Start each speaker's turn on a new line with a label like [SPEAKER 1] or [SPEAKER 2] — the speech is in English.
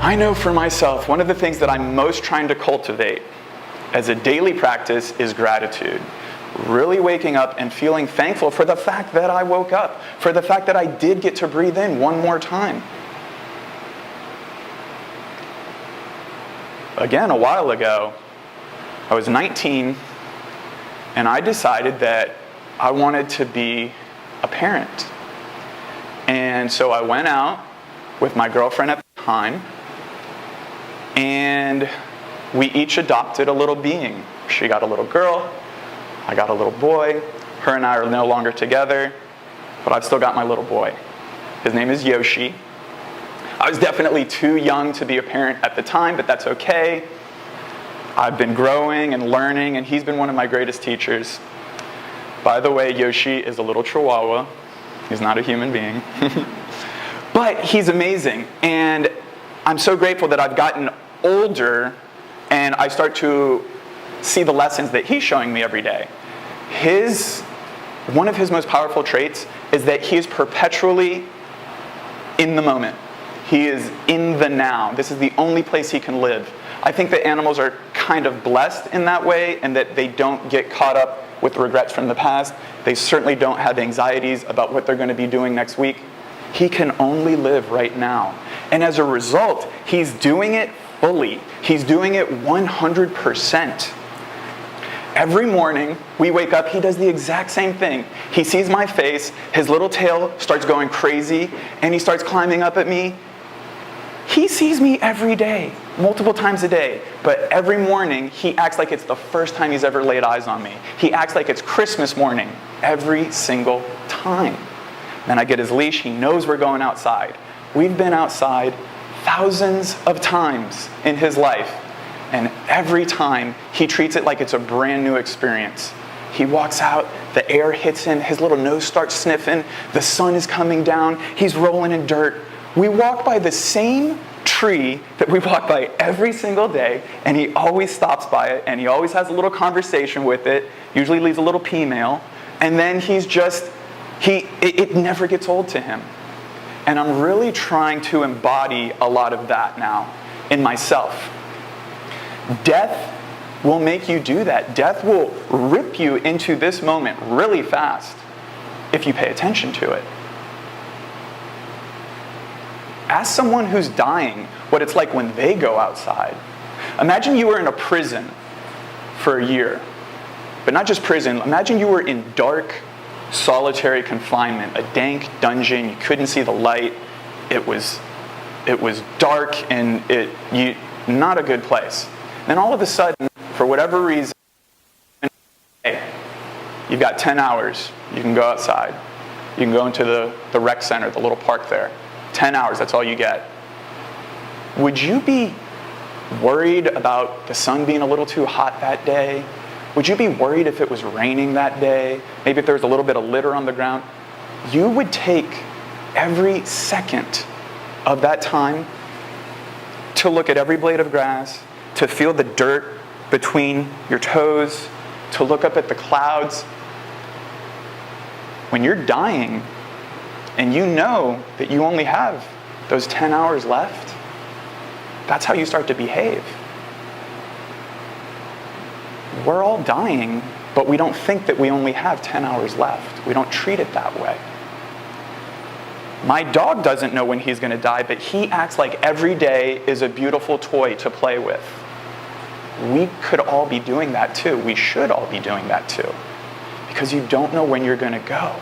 [SPEAKER 1] I know for myself, one of the things that I'm most trying to cultivate as a daily practice is gratitude. Really waking up and feeling thankful for the fact that I woke up, for the fact that I did get to breathe in one more time. Again, a while ago, I was 19, and I decided that I wanted to be a parent. And so I went out with my girlfriend at the time, and we each adopted a little being. She got a little girl, I got a little boy. Her and I are no longer together, but I've still got my little boy. His name is Yoshi. I was definitely too young to be a parent at the time, but that's okay. I've been growing and learning, and he's been one of my greatest teachers. By the way, Yoshi is a little chihuahua. He's not a human being. But he's amazing, and I'm so grateful that I've gotten older and I start to see the lessons that he's showing me every day. One of his most powerful traits is that he is perpetually in the moment. He is in the now. This is the only place he can live. I think that animals are kind of blessed in that way, and that they don't get caught up with regrets from the past. They certainly don't have anxieties about what they're going to be doing next week. He can only live right now. And as a result, he's doing it fully. He's doing it 100%. Every morning, we wake up, he does the exact same thing. He sees my face, his little tail starts going crazy, and he starts climbing up at me. He sees me every day, multiple times a day, but every morning, he acts like it's the first time he's ever laid eyes on me. He acts like it's Christmas morning, every single time. Then I get his leash, he knows we're going outside. We've been outside thousands of times in his life, and every time he treats it like it's a brand new experience. He walks out, the air hits him, his little nose starts sniffing, the sun is coming down, he's rolling in dirt. We walk by the same tree that we walk by every single day, and he always stops by it, and he always has a little conversation with it, usually leaves a little pea mail, and then it never gets old to him. And I'm really trying to embody a lot of that now in myself. Death will make you do that. Death will rip you into this moment really fast if you pay attention to it. Ask someone who's dying what it's like when they go outside. Imagine you were in a prison for a year. But not just prison, imagine you were in dark, solitary confinement, a dank dungeon, you couldn't see the light, it was dark and not a good place. Then all of a sudden, for whatever reason, hey, you've got 10 hours, you can go outside. You can go into the rec center, the little park there. 10 hours, that's all you get. Would you be worried about the sun being a little too hot that day? Would you be worried if it was raining that day? Maybe if there was a little bit of litter on the ground? You would take every second of that time to look at every blade of grass, to feel the dirt between your toes, to look up at the clouds. When you're dying and you know that you only have those 10 hours left, that's how you start to behave. We're all dying, but we don't think that we only have 10 hours left. We don't treat it that way. My dog doesn't know when he's going to die, but he acts like every day is a beautiful toy to play with. We could all be doing that too. We should all be doing that too. Because you don't know when you're going to go.